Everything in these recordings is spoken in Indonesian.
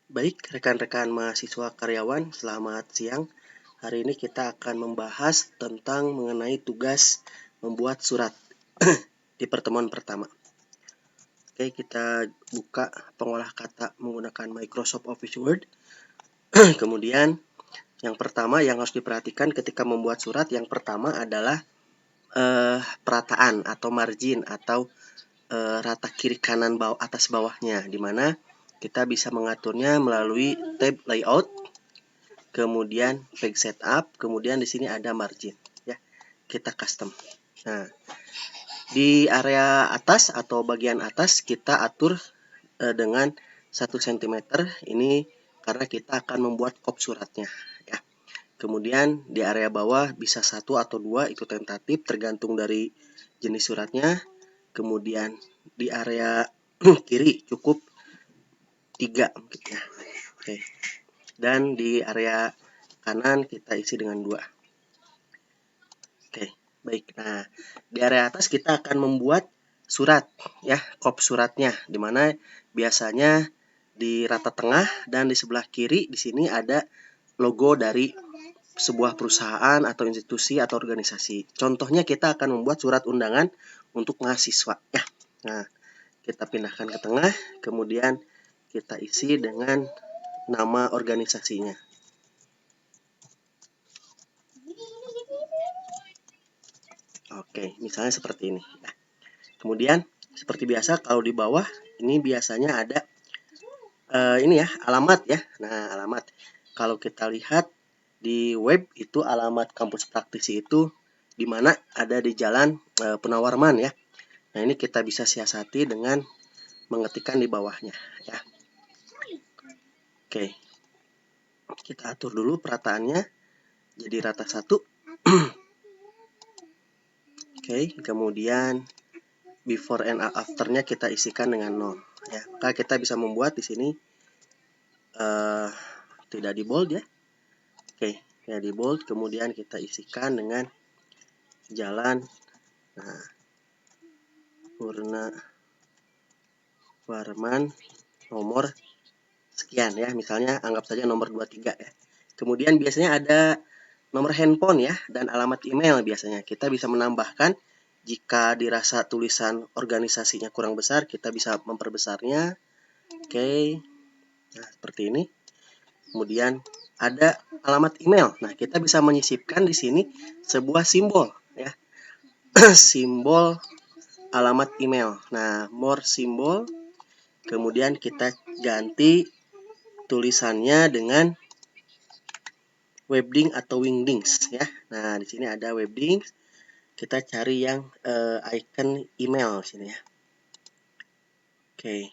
Baik, rekan-rekan mahasiswa karyawan, selamat siang. Hari ini kita akan membahas tentang mengenai tugas membuat surat di pertemuan pertama. Oke, kita buka pengolah kata menggunakan Microsoft Office Word. Kemudian, yang pertama yang harus diperhatikan ketika membuat surat, yang pertama adalah perataan atau margin atau rata kiri kanan bawah atas bawahnya, di mana kita bisa mengaturnya melalui tab layout, kemudian page setup, kemudian di sini ada margin ya. Kita custom. Nah, di area atas atau bagian atas kita atur dengan 1 cm ini karena kita akan membuat kop suratnya ya. Kemudian di area bawah bisa 1 atau 2, itu tentatif tergantung dari jenis suratnya. Kemudian di area kiri cukup 3 mungkin ya. Oke. Dan di area kanan kita isi dengan 2. Oke, baik. Nah, di area atas kita akan membuat surat ya, kop suratnya, di mana biasanya di rata tengah dan di sebelah kiri di sini ada logo dari sebuah perusahaan atau institusi atau organisasi. Contohnya kita akan membuat surat undangan untuk mahasiswa ya. Nah, kita pindahkan ke tengah, kemudian kita isi dengan nama organisasinya. Oke, misalnya seperti ini. Nah, kemudian seperti biasa kalau di bawah ini biasanya ada ini ya, alamat ya. Nah, alamat. Kalau kita lihat di web itu alamat kampus praktisi itu di mana ada di Jalan Penawarman ya. Nah, ini kita bisa siasati dengan mengetikkan di bawahnya ya. Oke. Kita atur dulu perataannya jadi rata 1. Oke, kemudian before and after-nya kita isikan dengan 0 ya. Maka kita bisa membuat di sini tidak di bold ya. Oke, ya di bold, kemudian kita isikan dengan Jalan Purnawarman nomor sekian ya, misalnya anggap saja nomor 23 ya. Kemudian biasanya ada nomor handphone ya dan alamat email. Biasanya kita bisa menambahkan jika dirasa tulisan organisasinya kurang besar, kita bisa memperbesarnya. Oke, nah seperti ini. Kemudian ada alamat email. Nah, kita bisa menyisipkan di sini sebuah simbol ya. Simbol alamat email. Nah, more simbol. Kemudian kita ganti tulisannya dengan webding atau wingdings ya. Nah, di sini ada webdings. Kita cari yang icon email sini ya. Oke.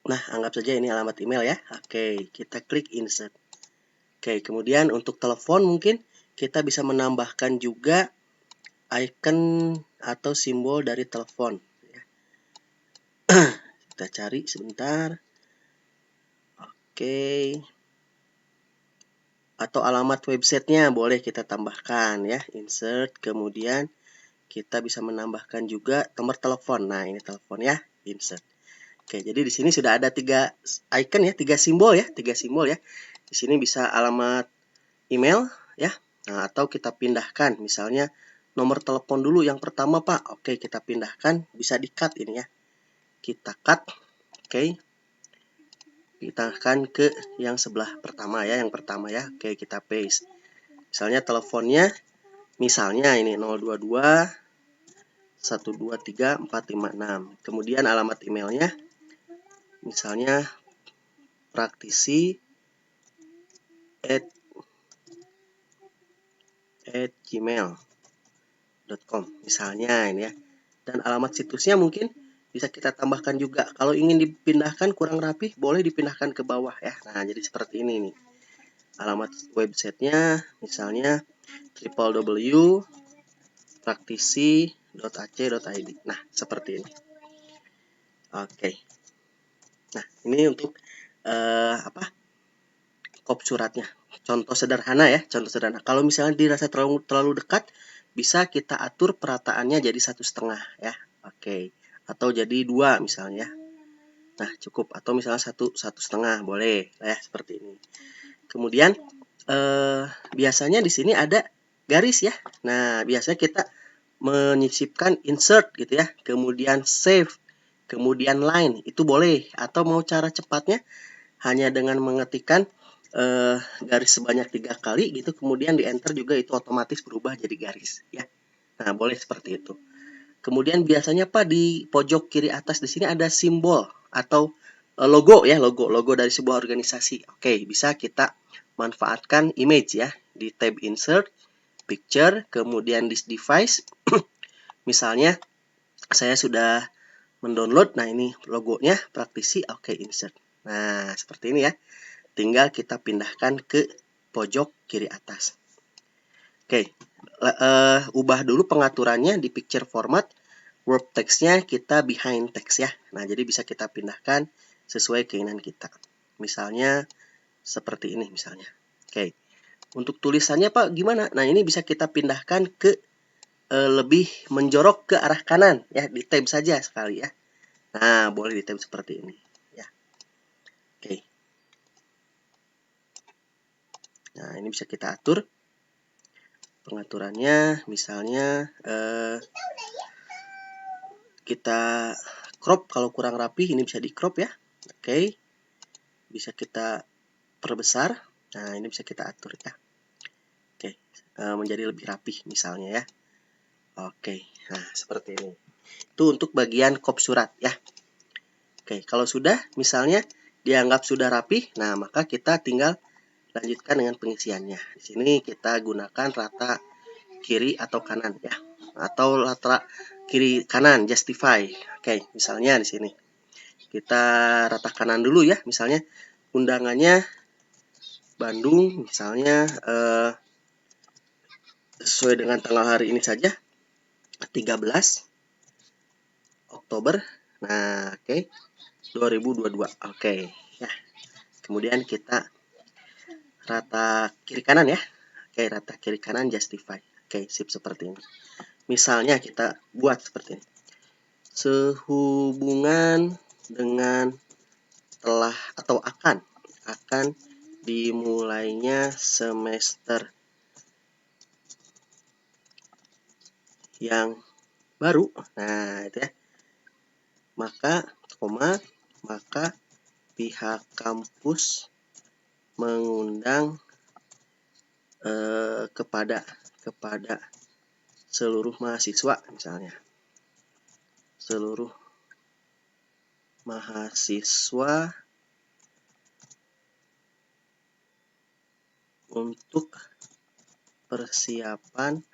Nah, anggap saja ini alamat email ya. Oke, kita klik insert. Oke, kemudian untuk telepon mungkin kita bisa menambahkan juga icon atau simbol dari telepon ya. Kita cari sebentar. Oke. Atau alamat websitenya boleh kita tambahkan ya. Insert, kemudian kita bisa menambahkan juga nomor telepon. Nah, ini telepon ya. Insert. Oke, jadi di sini sudah ada 3 icon ya, 3 simbol ya, 3 simbol ya. Di sini bisa alamat email ya. Nah, atau kita pindahkan misalnya nomor telepon dulu yang pertama, Pak. Oke, kita pindahkan, bisa di-cut ini ya. Kita cut. Oke. Pindahkan ke yang sebelah pertama ya, yang pertama ya. Oke, kita paste. Misalnya teleponnya misalnya ini 022 123 456. Kemudian alamat emailnya misalnya praktisi@gmail.com misalnya ini ya. Dan alamat situsnya mungkin bisa kita tambahkan juga. Kalau ingin dipindahkan kurang rapi, boleh dipindahkan ke bawah ya. Nah, jadi seperti ini nih. Alamat websitenya misalnya www.praktisi.ac.id. Nah, seperti ini. Oke. Nah, ini untuk kop suratnya. Contoh sederhana ya, contoh sederhana. Kalau misalnya dirasa terlalu dekat, bisa kita atur perataannya jadi 1,5 ya. Oke, atau jadi 2 misalnya. Nah, cukup. Atau misalnya 1,5 boleh ya, seperti ini. Kemudian biasanya di sini ada garis ya. Nah, biasanya kita menyisipkan insert gitu ya, kemudian save, kemudian line, itu boleh. Atau mau cara cepatnya hanya dengan mengetikkan garis sebanyak 3 kali gitu, kemudian di enter juga itu otomatis berubah jadi garis ya. Nah, boleh seperti itu. Kemudian biasanya Pak di pojok kiri atas di sini ada simbol atau logo ya, logo dari sebuah organisasi. Oke, bisa kita manfaatkan image ya di tab insert, picture, kemudian this device. Misalnya saya sudah mendownload, nah ini logonya praktisi, oke insert. Nah, seperti ini ya. Tinggal kita pindahkan ke pojok kiri atas. Oke, ubah dulu pengaturannya di picture format. Word text-nya kita behind text ya. Nah, jadi bisa kita pindahkan sesuai keinginan kita. Misalnya seperti ini misalnya. Oke. Untuk tulisannya Pak gimana? Nah, ini bisa kita pindahkan ke lebih menjorok ke arah kanan ya, di tab saja sekali ya. Nah, boleh di tab seperti ini ya. Oke. Nah, ini bisa kita atur pengaturannya, misalnya kita crop kalau kurang rapi, ini bisa di crop ya. Oke. Bisa kita perbesar. Nah, ini bisa kita atur ya. Oke, menjadi lebih rapih misalnya ya. Oke, nah seperti ini. Itu untuk bagian kop surat ya. Oke, kalau sudah misalnya dianggap sudah rapih, nah maka kita tinggal lanjutkan dengan pengisiannya. Di sini kita gunakan rata kiri atau kanan ya. Atau rata kiri kanan justify. Oke, misalnya di sini. Kita rata kanan dulu ya, misalnya undangannya Bandung misalnya sesuai dengan tanggal hari ini saja 13 Oktober. Nah, oke. 2022. Oke, ya. Kemudian kita rata kiri kanan ya. Oke, rata kiri kanan justify. Oke, sip seperti ini. Misalnya kita buat seperti ini. Sehubungan dengan telah atau akan dimulainya semester yang baru. Nah, itu ya. Maka pihak kampus mengundang kepada seluruh mahasiswa misalnya. Seluruh mahasiswa untuk persiapan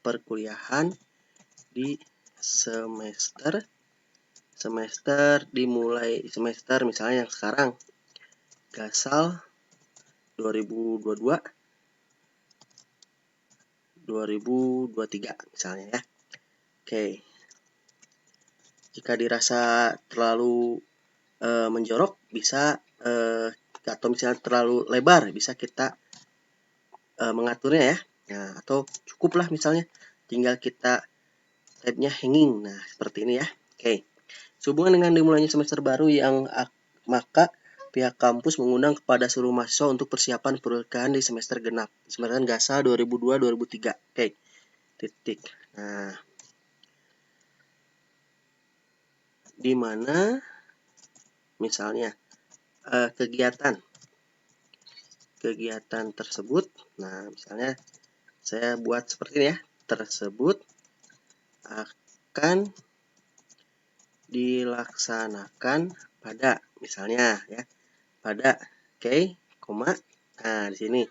perkuliahan di semester dimulai semester misalnya yang sekarang Gasal 2022 2023 misalnya ya. Oke. Jika dirasa terlalu menjorok bisa atau misalnya terlalu lebar bisa kita mengaturnya ya. Nah, atau cukuplah misalnya tinggal kita tabnya hanging. Nah, seperti ini ya. Oke. Sehubungan dengan dimulainya semester baru maka pihak kampus mengundang kepada seluruh mahasiswa untuk persiapan perkuliahan di semester genap. Semester Gasal 2002-2003. Oke. Titik. Nah, di mana misalnya kegiatan tersebut. Nah, misalnya saya buat seperti ini ya. Tersebut akan dilaksanakan pada misalnya ya. Pada koma. Nah, di sini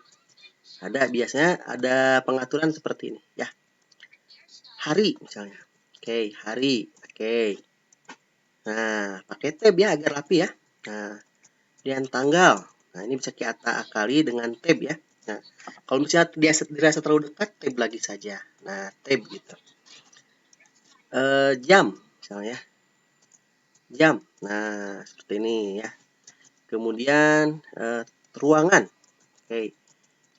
biasanya ada pengaturan seperti ini ya. Hari misalnya. Oke, hari. Oke. Nah, pakai tab ya agar rapi ya. Nah, dan tanggal. Nah, ini bisa kita akali dengan tab ya. Nah, kalau misalnya dia dirasa terlalu dekat, tab lagi saja. Nah, tab gitu. Jam misalnya. Jam. Nah, seperti ini ya. Kemudian ruangan. Oke.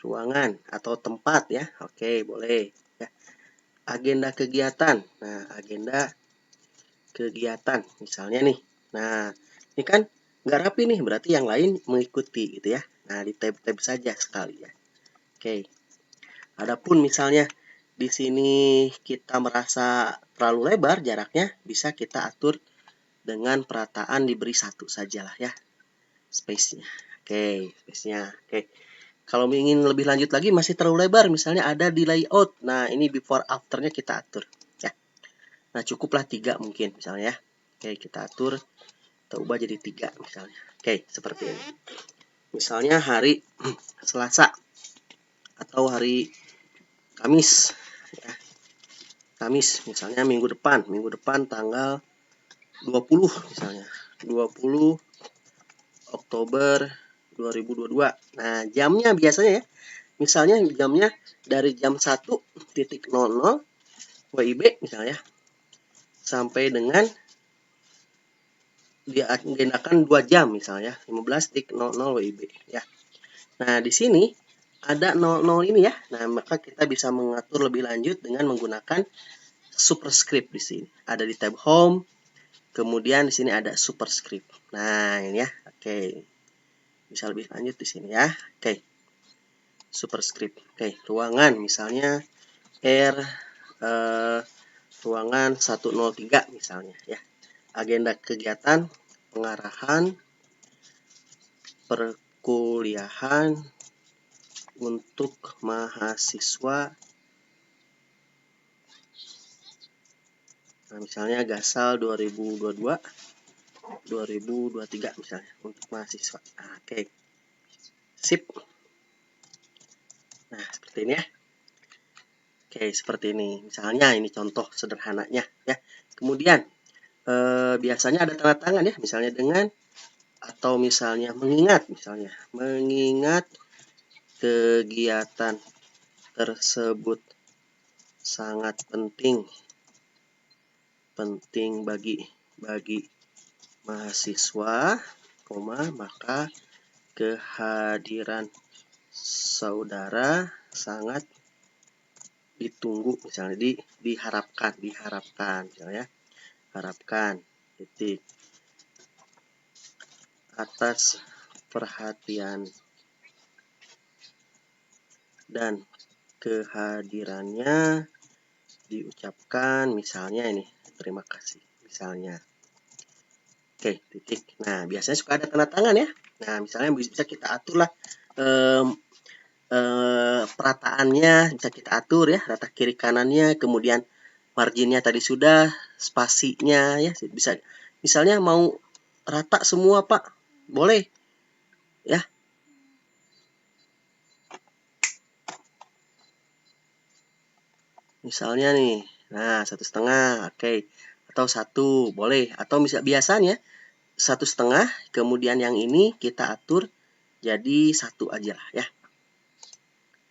Ruangan atau tempat ya. Oke, boleh ya. agenda kegiatan. Nah, agenda kegiatan misalnya nih. Nah, ini kan nggak rapi nih, berarti yang lain mengikuti gitu ya. Nah, di tab-tab saja sekali ya. Oke. Adapun misalnya di sini kita merasa terlalu lebar jaraknya, bisa kita atur dengan perataan diberi satu sajalah ya, space-nya. Oke, space-nya. Oke. Kalau ingin lebih lanjut lagi masih terlalu lebar, misalnya ada di layout. Nah, ini before after-nya kita atur ya. Nah, cukuplah 3 mungkin misalnya ya. Oke, kita atur, kita ubah jadi 3 misalnya. Oke, seperti ini. Misalnya hari Selasa atau hari Kamis ya. Kamis misalnya minggu depan tanggal 20 misalnya. 20 Oktober 2022. Nah, jamnya biasanya ya. Misalnya jamnya dari jam 1.00 WIB misalnya sampai dengan diagendakan 2 jam misalnya 15.00 WIB ya. Nah, di sini ada 00 ini ya. Nah, maka kita bisa mengatur lebih lanjut dengan menggunakan superscript di sini. Ada di tab home. Kemudian di sini ada superscript. Nah, ini ya. Oke. Bisa lebih lanjut di sini ya. Oke. Superscript. Oke, ruangan misalnya ruangan 103 misalnya ya. Agenda kegiatan pengarahan perkuliahan untuk mahasiswa. Nah, misalnya Gasal 2022 2023 misalnya untuk mahasiswa. Nah, oke. Sip. Nah, seperti ini ya. Oke, seperti ini. Misalnya ini contoh sederhananya ya. Kemudian biasanya ada tanda tangan ya, misalnya dengan atau misalnya mengingat kegiatan tersebut sangat penting bagi mahasiswa, maka kehadiran saudara sangat ditunggu misalnya diharapkan misalnya harapkan titik atas perhatian dan kehadirannya diucapkan misalnya ini terima kasih misalnya. Oke, titik. Nah, biasanya suka ada tanda tangan ya. Nah, misalnya bisa kita atur lah perataannya, bisa kita atur ya, rata kiri kanannya, kemudian marginnya tadi sudah, spasinya ya, bisa. Misalnya mau rata semua Pak, boleh ya. Misalnya nih, nah 1,5, oke, atau 1 boleh, atau biasanya 1,5, kemudian yang ini kita atur jadi 1 aja lah ya.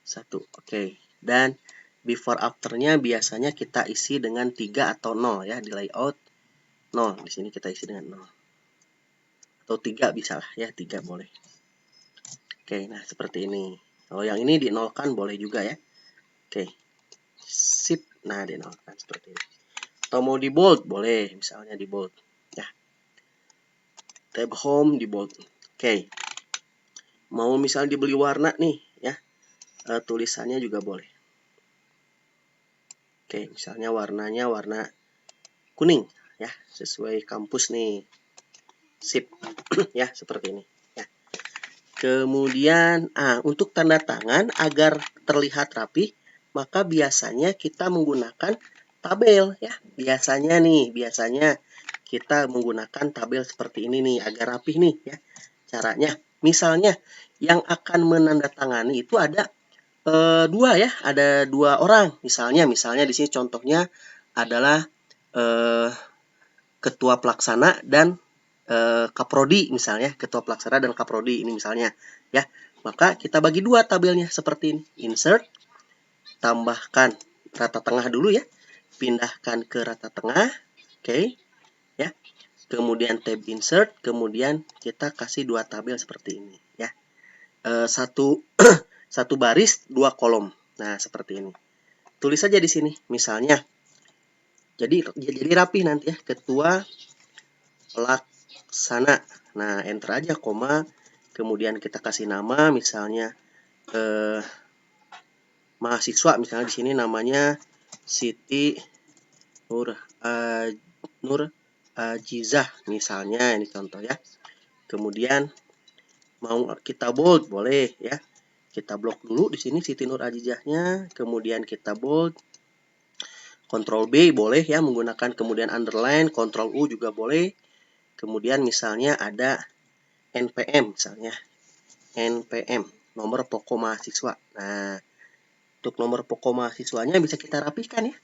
1, oke. Dan before after-nya biasanya kita isi dengan 3 atau 0 ya di layout. 0, di sini kita isi dengan 0. Atau 3 bisa lah ya, 3 boleh. Oke, nah seperti ini. Kalau yang ini dinolkan boleh juga ya. Oke. Sip. Nah, dinolkan seperti ini. Atau mau di bold boleh, misalnya di bold ya. Tab home di bold. Oke. Mau misalnya dibeli warna nih ya. Tulisannya juga boleh. Oke, misalnya warnanya warna kuning ya, sesuai kampus nih. Sip. Ya, seperti ini ya. Kemudian untuk tanda tangan agar terlihat rapi, maka biasanya kita menggunakan tabel ya. Biasanya kita menggunakan tabel seperti ini nih agar rapi nih ya. Caranya, misalnya yang akan menandatangani itu ada 2 ya, ada 2 orang. Misalnya di sini contohnya adalah ketua pelaksana dan kaprodi misalnya, ketua pelaksana dan kaprodi ini misalnya ya. Maka kita bagi 2 tabelnya seperti ini. Insert, tambahkan rata tengah dulu ya. Pindahkan ke rata tengah. Oke. Ya. Kemudian tab insert, kemudian kita kasih 2 tabel seperti ini ya. Satu baris 2 kolom. Nah, seperti ini. tulis saja di sini. Misalnya, jadi rapi nanti ya, ketua pelaksana. Nah, enter aja, koma. Kemudian kita kasih nama, misalnya mahasiswa. Misalnya di sini namanya Siti Nur Ajizah. Misalnya, ini contoh ya. Kemudian mau kita bold, boleh ya. Kita blok dulu di sini Siti Nur Ajizahnya, kemudian kita bold. Ctrl B boleh ya menggunakan, kemudian underline, Ctrl U juga boleh. Kemudian misalnya ada NPM, misalnya NPM, nomor pokok mahasiswa. Nah, untuk nomor pokok mahasiswanya bisa kita rapikan ya.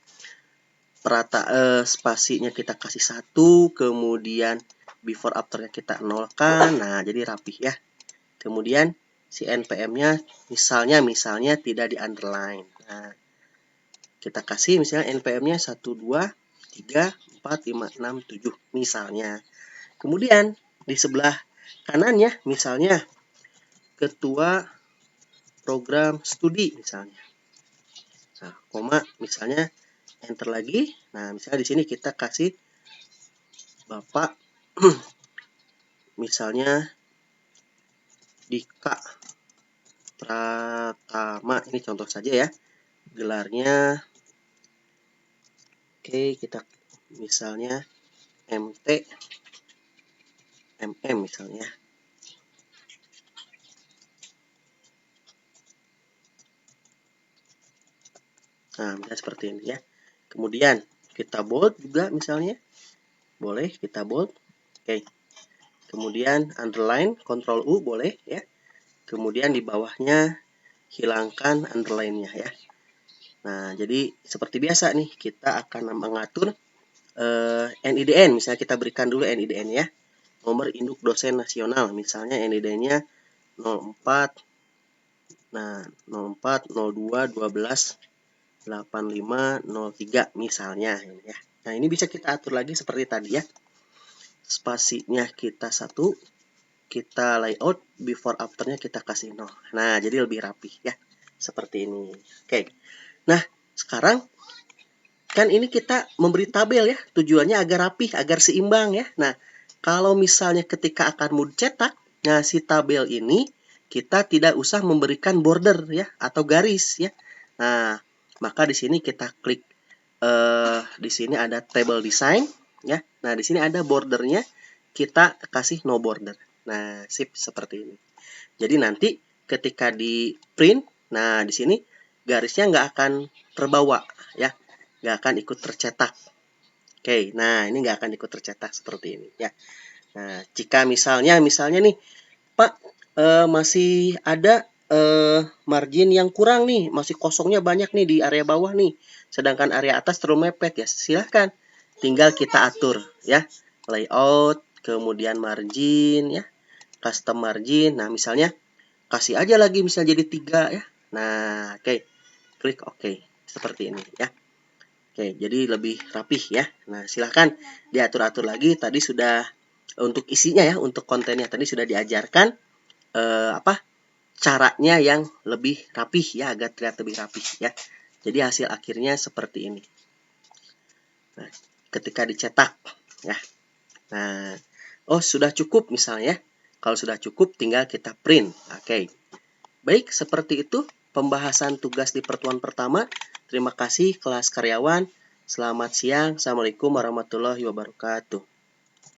Spasinya kita kasih 1, kemudian before afternya kita nolkan. Nah, jadi rapih ya. Kemudian si NPM-nya misalnya tidak di underline. Nah, kita kasih misalnya NPM-nya 1, 2, 3, 4, 5, 6, 7 misalnya. Kemudian di sebelah kanannya misalnya ketua program studi misalnya. Nah, koma misalnya enter lagi. Nah, misalnya di sini kita kasih Bapak misalnya Dika Pratama, ini contoh saja ya. Gelarnya oke, kita misalnya MT MM misalnya. Nah, misalnya seperti ini ya. Kemudian kita bold juga misalnya. Boleh kita bold. Oke. Kemudian underline, Ctrl U boleh ya. Kemudian di bawahnya hilangkan underline-nya ya. Nah, jadi seperti biasa nih, kita akan mengatur NIDN. Misalnya kita berikan dulu NIDN ya. Nomor induk dosen nasional. Misalnya NIDN-nya 04, nah 04, 02, 12, 85, 03 misalnya ya. Nah, ini bisa kita atur lagi seperti tadi ya. Spasinya kita 1, kita layout, before afternya kita kasih 0. Nah, jadi lebih rapi ya. Seperti ini. Oke. Nah, sekarang kan ini kita memberi tabel ya. Tujuannya agar rapi, agar seimbang ya. Nah, kalau misalnya ketika akan mau dicetak, nah si tabel ini kita tidak usah memberikan border ya atau garis ya. Nah, maka di sini kita klik di sini ada table design ya. Nah, di sini ada bordernya, kita kasih no border. Nah, sip seperti ini. Jadi nanti ketika di print, nah di sini garisnya nggak akan terbawa ya, nggak akan ikut tercetak. Oke, nah ini nggak akan ikut tercetak seperti ini ya. Nah, jika misalnya nih, Pak masih ada margin yang kurang nih, masih kosongnya banyak nih di area bawah nih, sedangkan area atas terlalu mepet ya, silahkan tinggal kita atur ya, layout, kemudian margin ya, custom margin. Nah, misalnya kasih aja lagi misalnya jadi 3 ya. Nah, oke. Klik oke. Seperti ini ya. Oke, jadi lebih rapih ya. Nah, silahkan diatur-atur lagi. Tadi sudah untuk isinya ya, untuk kontennya tadi sudah diajarkan caranya yang lebih rapih ya, agar terlihat lebih rapih ya. Jadi hasil akhirnya seperti ini. Nah, ketika dicetak ya. Nah, oh sudah cukup misalnya. Kalau sudah cukup tinggal kita print. Oke. Baik, seperti itu pembahasan tugas di pertemuan pertama. Terima kasih kelas karyawan. Selamat siang. Assalamualaikum warahmatullahi wabarakatuh.